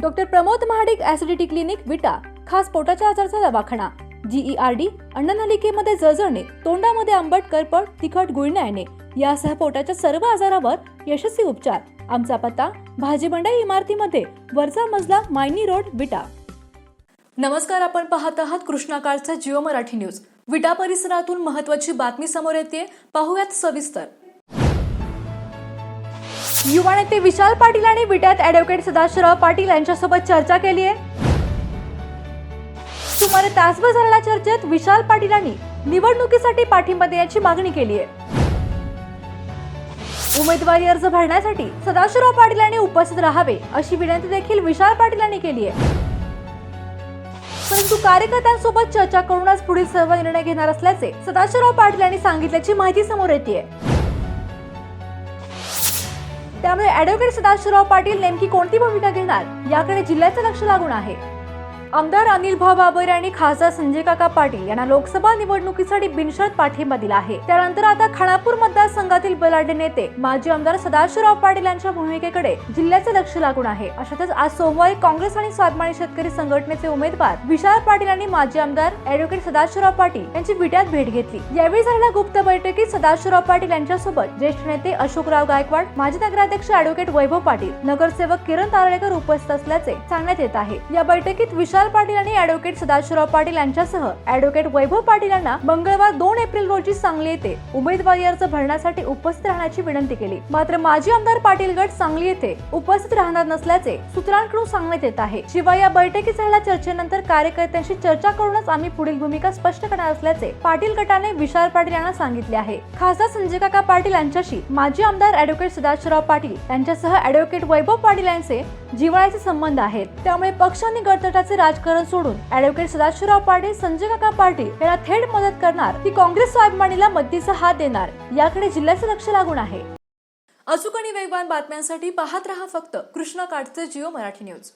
Doctor Pramod Mahadik acidity clinic विटा, खास पोटाच्या आजाराचा दवाखाना। GERD, अन्ननलिकेमध्ये जळजळणे, तोंडामध्ये आंबट, करपट, तिखट गुळण्या येणे यासह पोटाच्या सर्व आजारावर यशस्वी उपचार। आमचा पत्ता भाजी मंडई इमारतीमध्ये, वरचा मजला, मायनी रोड, विटा। नमस्कार, आपण पाहत आहात कृष्णाकाळचा जिओ मराठी न्यूज। विटा परिसरातून महत्त्वाची बातमी समोर येते, पाहूयात सविस्तर। युवा नेते विशाल पाटील आणि विट्यात ॲडव्होकेट सदाशिवराव पाटील यांच्यासोबत चर्चा केली आहे। सुमारे तासभर झालेल्या चर्चेत विशाल पाटीलांनी निवडणुकीसाठी पाठिंबा देण्याची मागणी केली आहे। उमेदवारी अर्ज भरण्यासाठी सदाशिवराव पाटील यांनी उपस्थित राहावे अशी विनंती देखील विशाल पाटील यांनी केली आहे। परंतु कार्यकर्त्यांसोबत चर्चा करूनच पुढील सर्व निर्णय घेणार असल्याचे सदाशिवराव पाटील यांनी सांगितल्याची माहिती समोर येते। त्यामुळे ॲडव्होकेट सदाशिवराव पाटील नेमकी कोणती भूमिका घेणार याकडे जिल्ह्याचे लक्ष लागून आहे। आमदार अनिल भाऊ बाबर यांनी खासदार संजय काका पाटील यांना लोकसभा निवडणुकीसाठी बिनशर्त पाठिंबा दिला आहे। त्यानंतर आता खानापूर मतदारसंघातील बलाढ्य नेते माजी आमदार सदाशिवराव पाटील यांच्या भूमिकेकडे जिल्ह्याचे लक्ष लागून आहे। अशातच आज सोमवारी काँग्रेस आणि स्वाभिमानी शेतकरी संघटनेचे उमेदवार विशाल पाटील यांनी माजी आमदार ॲडव्होकेट सदाशिवराव पाटील यांची विट्यात भेट घेतली। यावेळी झालेल्या गुप्त बैठकीत सदाशिवराव पाटील यांच्यासोबत ज्येष्ठ नेते अशोकराव गायकवाड, माजी नगराध्यक्ष ॲडव्होकेट वैभव पाटील, नगरसेवक किरण तारळेकर उपस्थित असल्याचे सांगण्यात येत आहे। या बैठकीत विशाल पाटील आणि ॲडव्होकेट सदाशिवराव पाटील यांच्यासह ॲडव्होकेट वैभव पाटील यांना मंगळवार 2 एप्रिल रोजी सांगली येथे उमेदवारी अर्ज भरण्यासाठी उपस्थित राहण्याची विनंती केली। मात्र माजी आमदार पाटील गट सांगली येथे उपस्थित राहणार नसल्याचे सूत्रांकडून सांगण्यात येत आहे। शिवाय या बैठकीत झालेल्या चर्चेनंतर कार्यकर्त्यांशी चर्चा करूनच आम्ही पुढील भूमिका स्पष्ट करणार असल्याचे पाटील गटाने विशाल पाटील यांना सांगितले आहे। खासदार संजय काका पाटील यांच्याशी माजी आमदार ॲडव्होकेट सदाशिवराव पाटील यांच्यासह ॲडव्होकेट वैभव पाटील यांचे जिव्हाळ्याचे संबंध आहेत। त्यामुळे पक्षांनी गटतटाचे राजकारण सोडून ॲडव्होकेट सदाशिवराव पाटील, संजय काका पाटील यांना थेट मदत करणार की काँग्रेस स्वाभिमानीला मदतीचा हात देणार याकडे जिल्ह्याचे लक्ष लागून आहे। अचूक आणि वेगवान बातम्यांसाठी पाहत रहा फक्त कृष्णाकाठचे जिओ मराठी न्यूज।